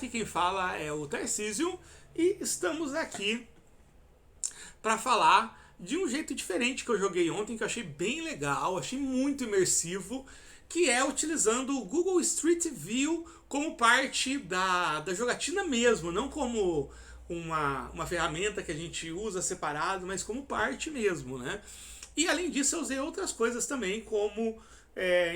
Aqui quem fala é o Tarcísio e estamos aqui para falar de um jeito diferente que eu joguei ontem, que eu achei bem legal, achei muito imersivo, que é utilizando o Google Street View como parte da jogatina mesmo, não como uma ferramenta que a gente usa separado, mas como parte mesmo, né? E além disso eu usei outras coisas também, como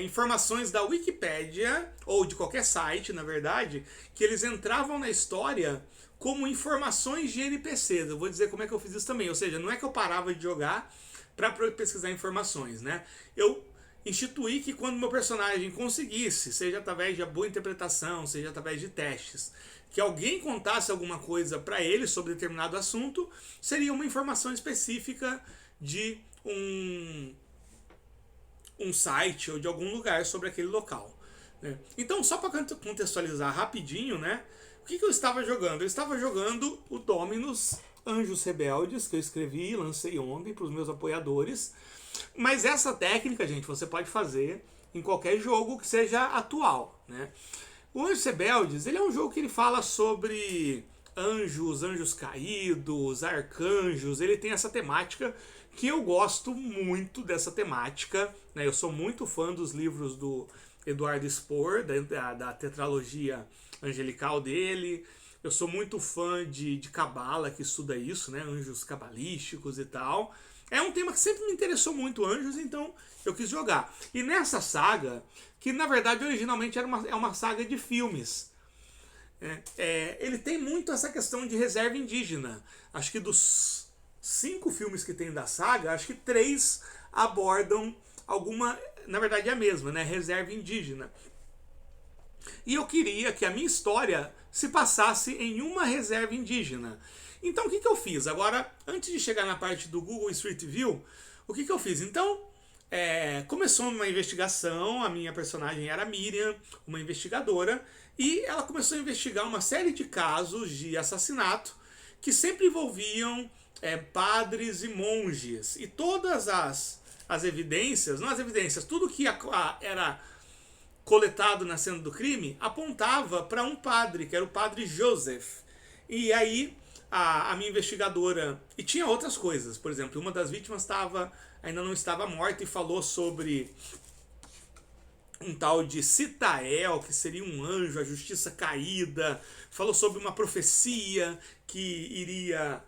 informações da Wikipédia, ou de qualquer site, na verdade, que eles entravam na história como informações de NPCs. Eu vou dizer como é que eu fiz isso também. Ou seja, não é que eu parava de jogar para pesquisar informações, né? Eu instituí que quando meu personagem conseguisse, seja através de boa interpretação, seja através de testes, que alguém contasse alguma coisa para ele sobre determinado assunto, seria uma informação específica de um site ou de algum lugar sobre aquele local, né? Então, só para contextualizar rapidinho, né? O que eu estava jogando? Eu estava jogando o Dominus Anjos Rebeldes, que eu escrevi e lancei ontem para os meus apoiadores. Mas essa técnica, gente, você pode fazer em qualquer jogo que seja atual, né? O Anjos Rebeldes, ele é um jogo que ele fala sobre anjos, anjos caídos, arcanjos. Ele tem essa temática que eu gosto muito dessa temática, né? Eu sou muito fã dos livros do Eduardo Spohr, da tetralogia angelical dele. Eu sou muito fã de Cabala, que estuda isso, né? Anjos cabalísticos e tal. É um tema que sempre me interessou muito, anjos, então eu quis jogar. E nessa saga, que na verdade originalmente é uma saga de filmes, ele tem muito essa questão de reserva indígena. Acho que dos 5 filmes que tem da saga, acho que 3 abordam alguma, na verdade é a mesma, né? Reserva indígena. E eu queria que a minha história se passasse em uma reserva indígena. Então o que eu fiz? Agora, antes de chegar na parte do Google Street View, o que eu fiz? Então, começou uma investigação, a minha personagem era a Miriam, uma investigadora, e ela começou a investigar uma série de casos de assassinato que sempre envolviam padres e monges. E todas as evidências, não as evidências, tudo que era coletado na cena do crime apontava para um padre, que era o padre Joseph. E aí a minha investigadora, e tinha outras coisas, por exemplo, uma das vítimas ainda não estava morta e falou sobre um tal de Citael, que seria um anjo, a justiça caída, falou sobre uma profecia que iria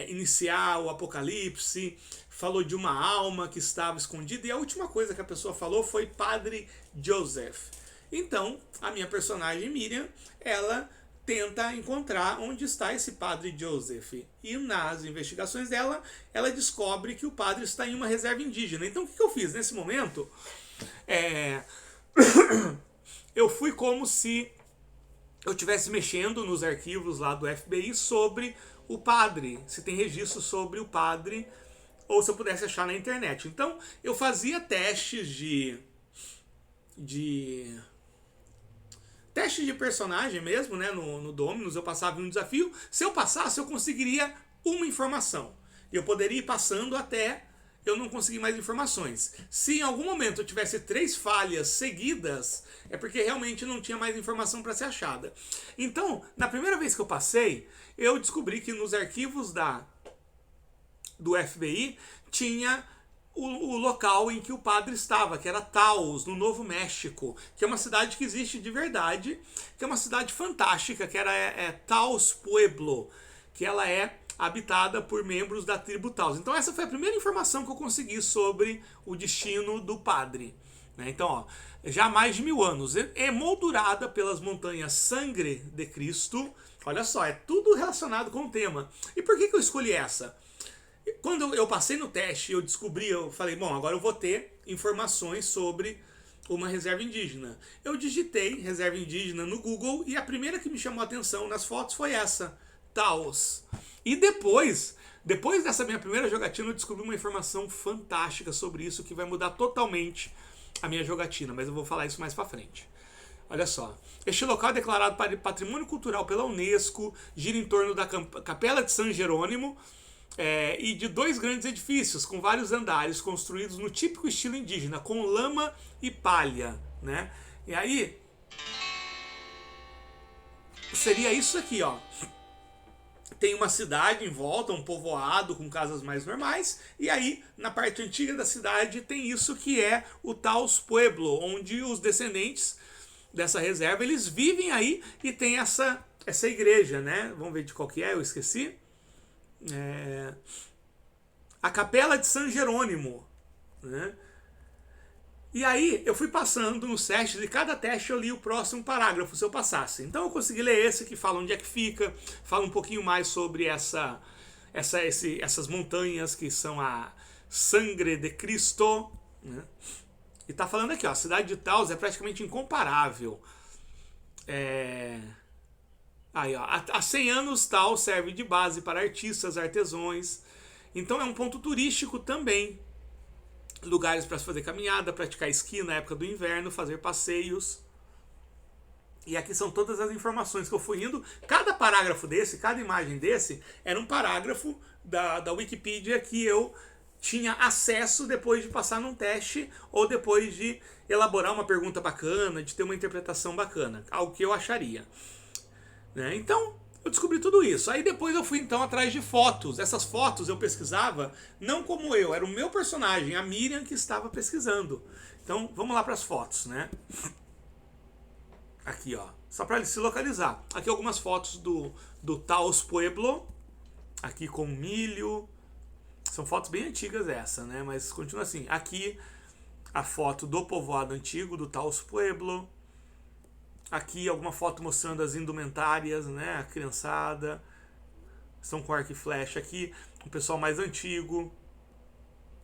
iniciar o apocalipse, falou de uma alma que estava escondida, e a última coisa que a pessoa falou foi Padre Joseph. Então, a minha personagem Miriam, ela tenta encontrar onde está esse Padre Joseph. E nas investigações dela, ela descobre que o padre está em uma reserva indígena. Então, o que eu fiz nesse momento? Eu fui como se eu estivesse mexendo nos arquivos lá do FBI sobre o padre, se tem registro sobre o padre, ou se eu pudesse achar na internet. Então, eu fazia testes testes de personagem mesmo, né, no Dominus. Eu passava um desafio. Se eu passasse, eu conseguiria uma informação. E eu poderia ir passando até eu não conseguir mais informações. Se em algum momento eu tivesse 3 falhas seguidas, é porque realmente não tinha mais informação para ser achada. Então, na primeira vez que eu passei, eu descobri que nos arquivos do FBI tinha o local em que o padre estava, que era Taos, no Novo México, que é uma cidade que existe de verdade, que é uma cidade fantástica, que era Taos Pueblo, que ela é habitada por membros da tribo Taos. Então essa foi a primeira informação que eu consegui sobre o destino do padre, né? Então, ó, já há mais de 1000 anos, emoldurada pelas montanhas Sangre de Cristo. Olha só, é tudo relacionado com o tema. E por que eu escolhi essa? Quando eu passei no teste, eu descobri, eu falei, bom, agora eu vou ter informações sobre uma reserva indígena. Eu digitei reserva indígena no Google e a primeira que me chamou a atenção nas fotos foi essa, Taos. E depois dessa minha primeira jogatina, eu descobri uma informação fantástica sobre isso que vai mudar totalmente a minha jogatina, mas eu vou falar isso mais pra frente. Olha só, este local é declarado Patrimônio Cultural pela Unesco, gira em torno da Capela de San Jerônimo, e de 2 grandes edifícios com vários andares construídos no típico estilo indígena, com lama e palha, né? E aí seria isso aqui, ó. Tem uma cidade em volta, um povoado com casas mais normais, e aí na parte antiga da cidade tem isso que é o Taos Pueblo, onde os descendentes dessa reserva, eles vivem aí e tem essa igreja, né? Vamos ver de qual que é, eu esqueci. A Capela de San Jerônimo, né? E aí eu fui passando nos testes, e cada teste eu li o próximo parágrafo se eu passasse. Então eu consegui ler esse que fala onde é que fica, fala um pouquinho mais sobre essas montanhas que são a Sangre de Cristo, né? E tá falando aqui, ó, a cidade de Taos é praticamente incomparável. Aí, ó, há 100 anos Taos serve de base para artistas, artesãos. Então é um ponto turístico também. Lugares para se fazer caminhada, praticar esqui na época do inverno, fazer passeios. E aqui são todas as informações que eu fui indo. Cada parágrafo desse, cada imagem desse, era um parágrafo da Wikipedia que eu tinha acesso depois de passar num teste ou depois de elaborar uma pergunta bacana, de ter uma interpretação bacana, algo que eu acharia, né? Então eu descobri tudo isso. Aí depois eu fui então atrás de fotos. Essas fotos eu pesquisava não como eu, era o meu personagem, a Miriam, que estava pesquisando. Então vamos lá para as fotos, né? Aqui, ó, só para se localizar. Aqui algumas fotos do Taos Pueblo, aqui com milho. São fotos bem antigas essa, né? Mas continua assim. Aqui a foto do povoado antigo, do Taos Pueblo. Aqui alguma foto mostrando as indumentárias, né? A criançada. Estão com arco e flecha aqui. O pessoal mais antigo.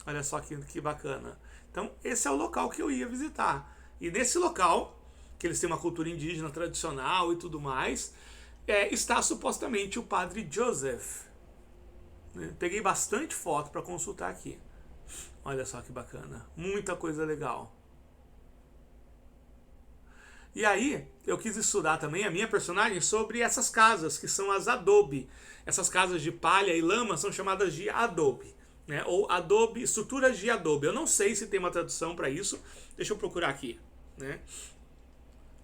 Olha só que bacana. Então esse é o local que eu ia visitar. E nesse local, que eles têm uma cultura indígena tradicional e tudo mais, está supostamente o padre Joseph. Peguei bastante foto para consultar aqui. Olha só que bacana. Muita coisa legal. E aí, eu quis estudar também a minha personagem sobre essas casas, que são as adobe. Essas casas de palha e lama são chamadas de adobe, né? Ou adobe, estruturas de adobe. Eu não sei se tem uma tradução para isso. Deixa eu procurar aqui, né?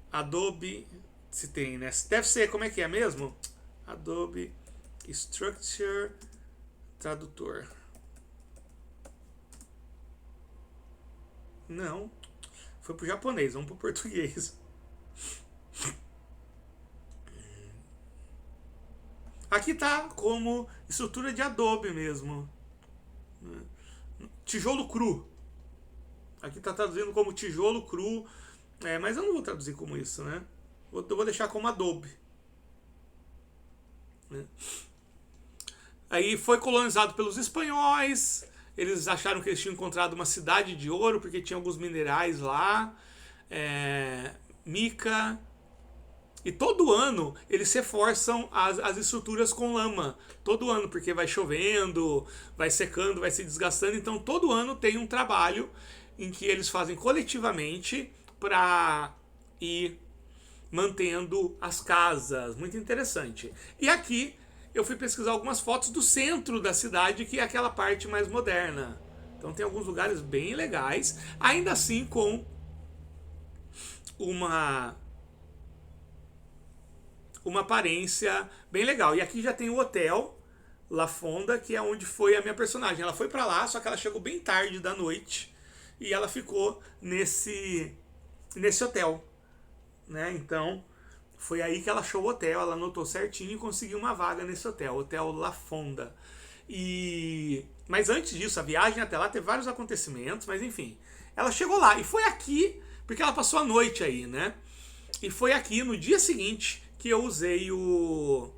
Adobe, se tem, né? Deve ser, como é que é mesmo? Adobe Structure Tradutor. Não, foi pro japonês, vamos pro português. Aqui tá como estrutura de adobe mesmo. Tijolo cru. Aqui tá traduzindo como tijolo cru. Mas eu não vou traduzir como isso, né? Eu vou deixar como adobe. Né? Aí foi colonizado pelos espanhóis. Eles acharam que eles tinham encontrado uma cidade de ouro porque tinha alguns minerais lá. Mica. E todo ano eles reforçam as estruturas com lama. Todo ano, porque vai chovendo, vai secando, vai se desgastando. Então todo ano tem um trabalho em que eles fazem coletivamente para ir mantendo as casas. Muito interessante. E aqui eu fui pesquisar algumas fotos do centro da cidade, que é aquela parte mais moderna. Então tem alguns lugares bem legais, ainda assim com uma aparência bem legal. E aqui já tem o hotel La Fonda, que é onde foi a minha personagem. Ela foi para lá, só que ela chegou bem tarde da noite e ela ficou nesse hotel, né? Então foi aí que ela achou o hotel, ela anotou certinho e conseguiu uma vaga nesse hotel, Hotel La Fonda. Mas antes disso, a viagem até lá teve vários acontecimentos, mas enfim, ela chegou lá e foi aqui, porque ela passou a noite aí, né? E foi aqui no dia seguinte que eu usei o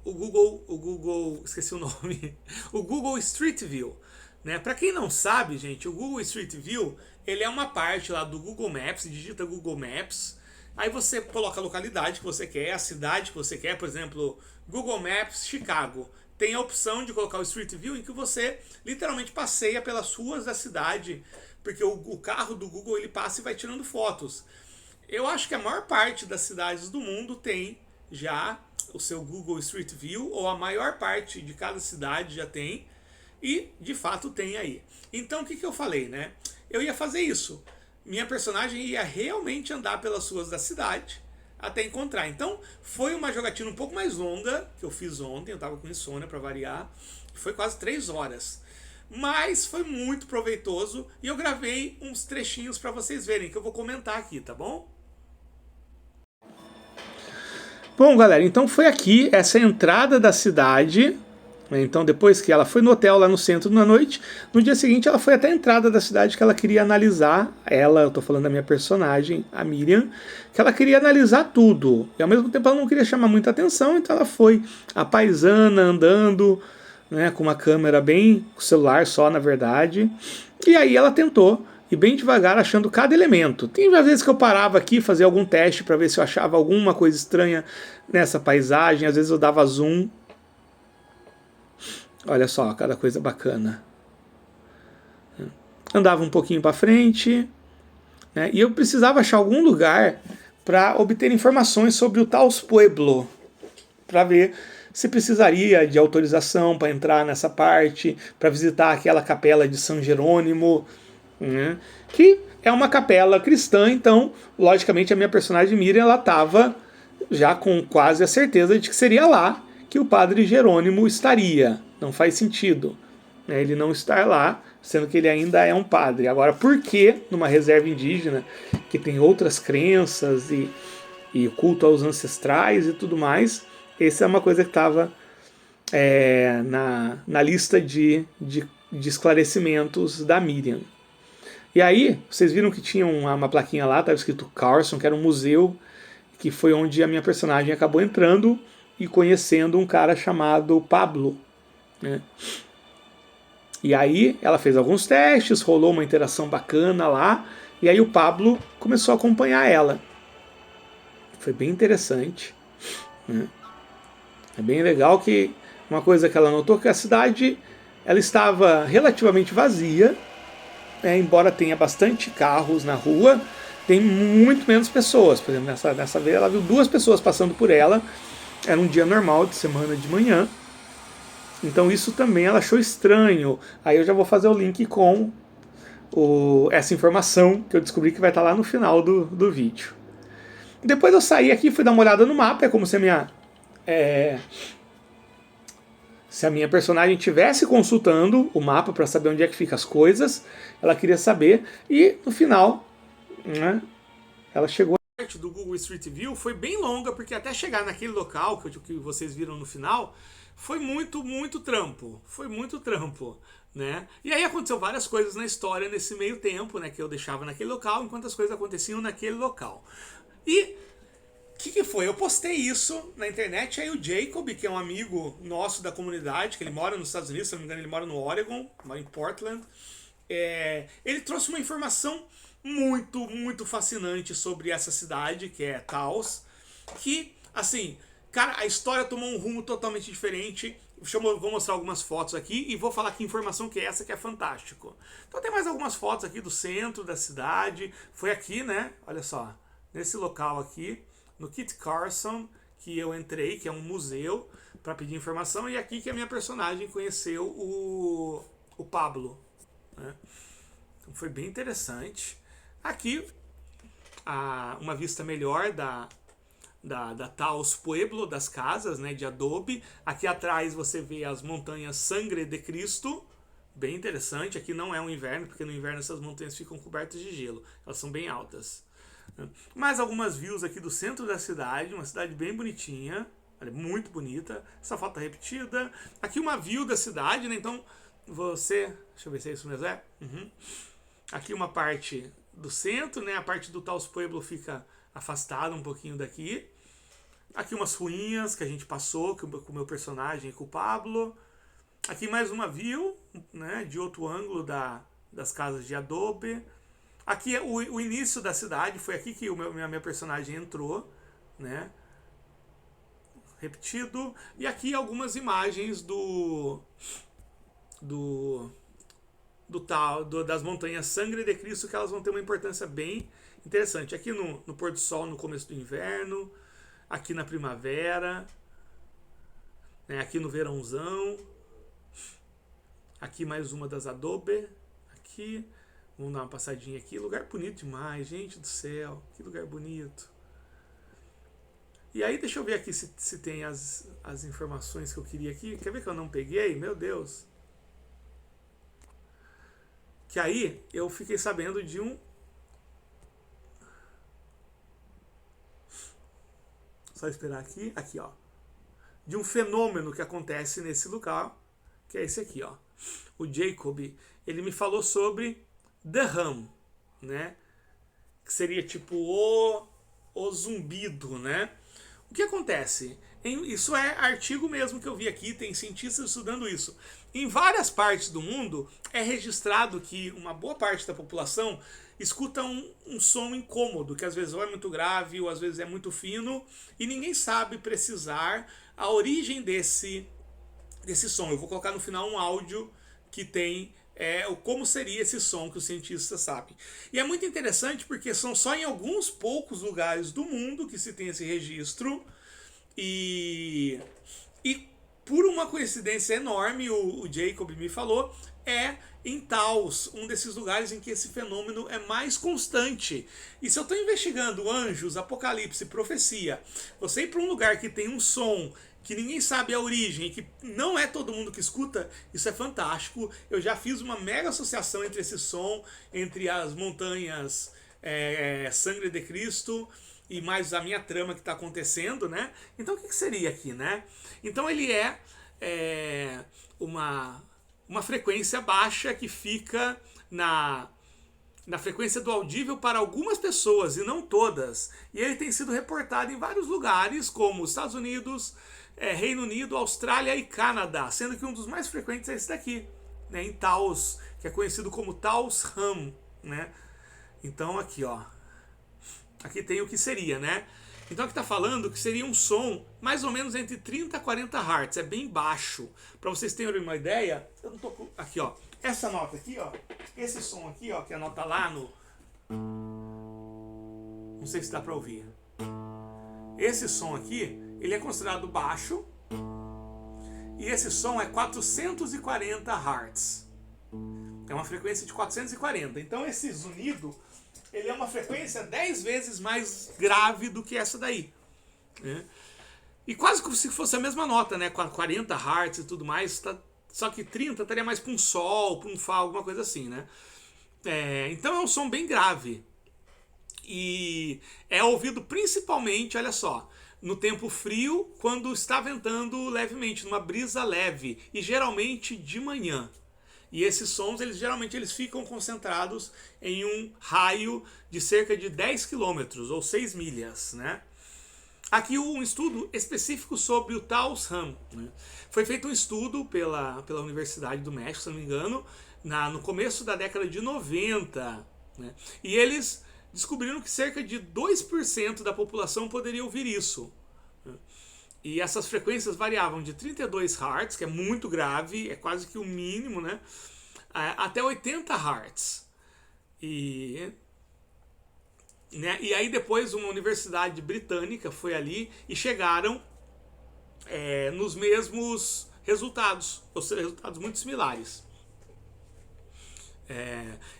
Google, esqueci o nome, o Google Street View, né? Para quem não sabe, gente, o Google Street View, ele é uma parte lá do Google Maps, digita Google Maps, aí você coloca a localidade que você quer, a cidade que você quer, por exemplo, Google Maps Chicago. Tem a opção de colocar o Street View em que você literalmente passeia pelas ruas da cidade, porque o carro do Google ele passa e vai tirando fotos. Eu acho que a maior parte das cidades do mundo tem já o seu Google Street View, ou a maior parte de cada cidade já tem, e de fato tem aí. Então o que eu falei, né? Eu ia fazer isso. Minha personagem ia realmente andar pelas ruas da cidade, até encontrar. Então, foi uma jogatina um pouco mais longa que eu fiz ontem. Eu tava com insônia para variar. Foi quase 3 horas. Mas foi muito proveitoso e eu gravei uns trechinhos para vocês verem, que eu vou comentar aqui, tá bom? Bom, galera, então foi aqui essa entrada da cidade. Então, depois que ela foi no hotel lá no centro na noite, no dia seguinte ela foi até a entrada da cidade que ela queria analisar. Eu tô falando da minha personagem, a Miriam, que ela queria analisar tudo. E ao mesmo tempo ela não queria chamar muita atenção, então ela foi a paisana andando, né, com uma câmera bem, com o celular só, na verdade. E aí ela tentou e bem devagar achando cada elemento. Tem às vezes que eu parava aqui, fazia algum teste para ver se eu achava alguma coisa estranha nessa paisagem, às vezes eu dava zoom. Olha só, cada coisa bacana. Andava um pouquinho para frente, né, e eu precisava achar algum lugar para obter informações sobre o Taos Pueblo, para ver se precisaria de autorização para entrar nessa parte, para visitar aquela capela de São Jerônimo, né, que é uma capela cristã. Então, logicamente, a minha personagem Miriam, ela estava já com quase a certeza de que seria lá que o padre Jerônimo estaria. Não faz sentido, né, ele não estar lá, sendo que ele ainda é um padre. Agora, por que numa reserva indígena, que tem outras crenças e culto aos ancestrais e tudo mais, essa é uma coisa que estava na lista de esclarecimentos da Miriam. E aí, vocês viram que tinha uma plaquinha lá, estava escrito Carson, que era um museu, que foi onde a minha personagem acabou entrando e conhecendo um cara chamado Pablo, né? E aí ela fez alguns testes, rolou uma interação bacana lá, e aí o Pablo começou a acompanhar ela. Foi bem interessante, né? É bem legal que uma coisa que ela notou, que a cidade ela estava relativamente vazia, embora tenha bastante carros na rua, tem muito menos pessoas. Por exemplo, nessa vez ela viu 2 pessoas passando por ela, era um dia normal de semana de manhã, então isso também ela achou estranho. Aí eu já vou fazer o link com essa informação que eu descobri que vai estar lá no final do vídeo. Depois eu saí aqui e fui dar uma olhada no mapa, é como se a minha personagem estivesse consultando o mapa para saber onde é que ficam as coisas. Ela queria saber, e no final, né, ela chegou. A parte do Google Street View foi bem longa, porque até chegar naquele local que vocês viram no final, foi muito trampo. Foi muito trampo, né? E aí aconteceu várias coisas na história nesse meio tempo, né, que eu deixava naquele local, enquanto as coisas aconteciam naquele local. E o que foi? Eu postei isso na internet, aí o Jacob, que é um amigo nosso da comunidade, que ele mora nos Estados Unidos, se não me engano ele mora no Oregon, mora em Portland, ele trouxe uma informação muito fascinante sobre essa cidade, que é Taos, que, assim, cara, a história tomou um rumo totalmente diferente. Vou mostrar algumas fotos aqui e vou falar que informação que é essa, que é fantástico. Então tem mais algumas fotos aqui do centro da cidade, foi aqui, né, olha só, nesse local aqui, no Kit Carson, que eu entrei, que é um museu, para pedir informação, e aqui que a minha personagem conheceu o Pablo, né? Então foi bem interessante. Aqui, uma vista melhor da Taos Pueblo, das casas, né, de adobe. Aqui atrás você vê as montanhas Sangre de Cristo, bem interessante. Aqui não é um inverno, porque no inverno essas montanhas ficam cobertas de gelo, elas são bem altas. Mais algumas views aqui do centro da cidade, uma cidade bem bonitinha, muito bonita. Essa foto tá repetida. Aqui uma view da cidade, né? Então deixa eu ver se é isso mesmo, Aqui uma parte do centro, né? A parte do Taos Pueblo fica afastada um pouquinho daqui. Aqui umas ruínas que a gente passou com o meu personagem e com o Pablo. Aqui mais uma view, né? De outro ângulo das casas de adobe. Aqui é o início da cidade, foi aqui que minha personagem entrou, né? Repetido. E aqui algumas imagens das montanhas Sangre de Cristo, que elas vão ter uma importância bem interessante. Aqui no pôr do sol no começo do inverno, aqui na primavera, né? Aqui no verãozão. Aqui mais uma das adobe. Aqui. Vamos dar uma passadinha aqui. Lugar bonito demais, gente do céu. Que lugar bonito. E aí deixa eu ver aqui se tem as informações que eu queria aqui. Quer ver que eu não peguei? Meu Deus. Que aí eu fiquei sabendo de um... Só esperar aqui. Aqui, ó. De um fenômeno que acontece nesse lugar, que é esse aqui, ó. O Jacob, ele me falou sobre The Hum, né? Que seria tipo o zumbido, né? O que acontece? Isso é artigo mesmo que eu vi aqui, tem cientistas estudando isso. Em várias partes do mundo é registrado que uma boa parte da população escuta um som incômodo, que às vezes ou é muito grave ou às vezes é muito fino, e ninguém sabe precisar a origem desse som. Eu vou colocar no final um áudio que tem como seria esse som que os cientistas sabem. E é muito interessante porque são só em alguns poucos lugares do mundo que se tem esse registro. E por uma coincidência enorme, o Jacob me falou, em Taos, um desses lugares em que esse fenômeno é mais constante. E se eu estou investigando anjos, apocalipse, profecia, você ir para um lugar que tem um som que ninguém sabe a origem, que não é todo mundo que escuta, isso é fantástico. Eu já fiz uma mega associação entre esse som, entre as montanhas Sangre de Cristo e mais a minha trama que está acontecendo, né? Então o que seria aqui, né? Então ele uma frequência baixa que fica na frequência do audível para algumas pessoas e não todas. E ele tem sido reportado em vários lugares, como Estados Unidos, Reino Unido, Austrália e Canadá, sendo que um dos mais frequentes é esse daqui, né, em Taos, que é conhecido como Taos Hum, né? Então aqui, ó, aqui tem o que seria, né? Então aqui está falando que seria um som mais ou menos entre 30 a 40 Hz, é bem baixo. Para vocês terem uma ideia, eu não tô aqui, ó, essa nota aqui, ó, esse som aqui, ó, que é a nota lá no... Não sei se dá para ouvir. Esse som aqui, ele é considerado baixo. E esse som é 440 Hz. É uma frequência de 440. Então esse zunido, ele é uma frequência 10 vezes mais grave do que essa daí, né? E quase como se fosse a mesma nota, né? 40 Hz e tudo mais, só que 30 estaria mais para um sol, para um fá, alguma coisa assim, né? Então é um som bem grave. E é ouvido principalmente, olha só, no tempo frio, quando está ventando levemente, numa brisa leve, e geralmente de manhã. E esses sons, geralmente eles ficam concentrados em um raio de cerca de 10 quilômetros, ou 6 milhas, né? Aqui um estudo específico sobre o Taos Hum, né? Foi feito um estudo pela Universidade do México, se não me engano, no começo da década de 90, né? E eles descobriram que cerca de 2% da população poderia ouvir isso, né? E essas frequências variavam de 32 Hz, que é muito grave, é quase que o mínimo, né? Até 80 Hz. E aí depois uma universidade britânica foi ali e chegaram nos mesmos resultados, ou seja, resultados muito similares.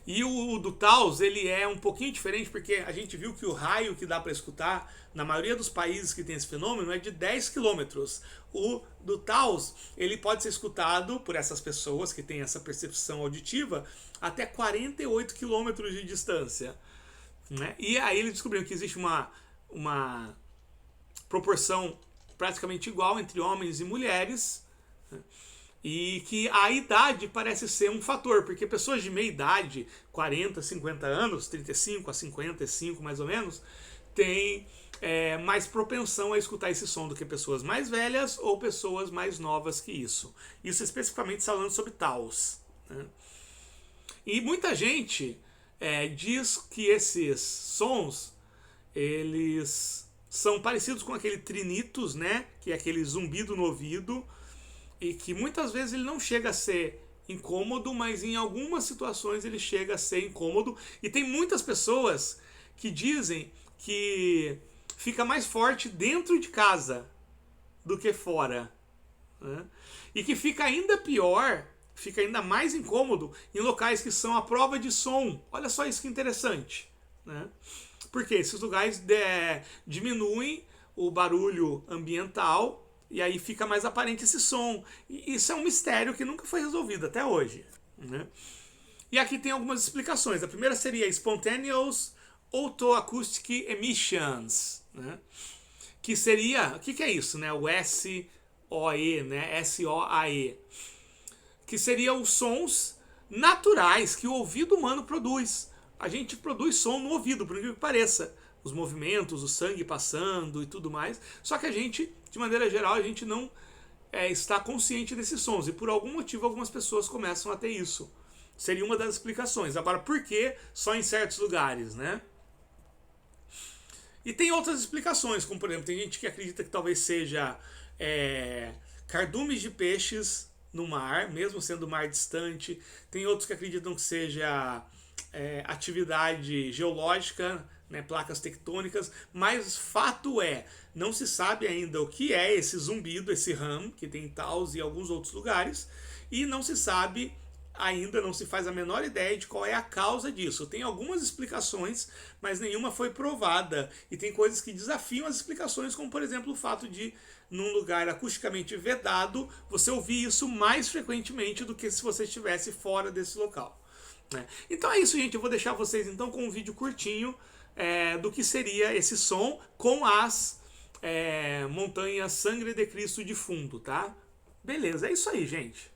E o do Taos, ele é um pouquinho diferente, porque a gente viu que o raio que dá para escutar, na maioria dos países que tem esse fenômeno, é de 10 quilômetros. O do Taos, ele pode ser escutado por essas pessoas que têm essa percepção auditiva até 48 quilômetros de distância, né? E aí eles descobriram que existe uma proporção praticamente igual entre homens e mulheres, né? E que a idade parece ser um fator, porque pessoas de meia idade, 40, 50 anos, 35 a 55 mais ou menos, têm mais propensão a escutar esse som do que pessoas mais velhas ou pessoas mais novas que isso. Isso especificamente falando sobre Taos, né? E muita gente diz que esses sons, eles são parecidos com aquele trinitus, né? Que é aquele zumbido no ouvido, e que muitas vezes ele não chega a ser incômodo, mas em algumas situações ele chega a ser incômodo. E tem muitas pessoas que dizem que fica mais forte dentro de casa do que fora, né? E que fica ainda pior, fica ainda mais incômodo em locais que são à prova de som. Olha só isso que interessante, né? Porque esses lugares diminuem o barulho ambiental e aí fica mais aparente esse som. E isso é um mistério que nunca foi resolvido até hoje, né? E aqui tem algumas explicações. A primeira seria Spontaneous Autoacoustic Emissions, né? Que seria, o que é isso, né? O SOE, né? SOAE, que seria os sons naturais que o ouvido humano produz. A gente produz som no ouvido, por incrível que pareça. Os movimentos, o sangue passando e tudo mais. Só que a gente, de maneira geral, a gente não está consciente desses sons. E por algum motivo algumas pessoas começam a ter isso. Seria uma das explicações. Agora, por que só em certos lugares, né? E tem outras explicações, como por exemplo, tem gente que acredita que talvez seja cardumes de peixes no mar, mesmo sendo o mar distante. Tem outros que acreditam que seja atividade geológica, né, placas tectônicas, mas fato é, não se sabe ainda o que é esse zumbido, esse ram, que tem em Taos e alguns outros lugares, e não se sabe ainda, não se faz a menor ideia de qual é a causa disso. Tem algumas explicações, mas nenhuma foi provada. E tem coisas que desafiam as explicações, como por exemplo o fato de, num lugar acusticamente vedado, você ouvir isso mais frequentemente do que se você estivesse fora desse local, né? Então é isso, gente. Eu vou deixar vocês então com um vídeo curtinho do que seria esse som com as montanhas Sangre de Cristo de fundo, tá? Beleza, é isso aí, gente.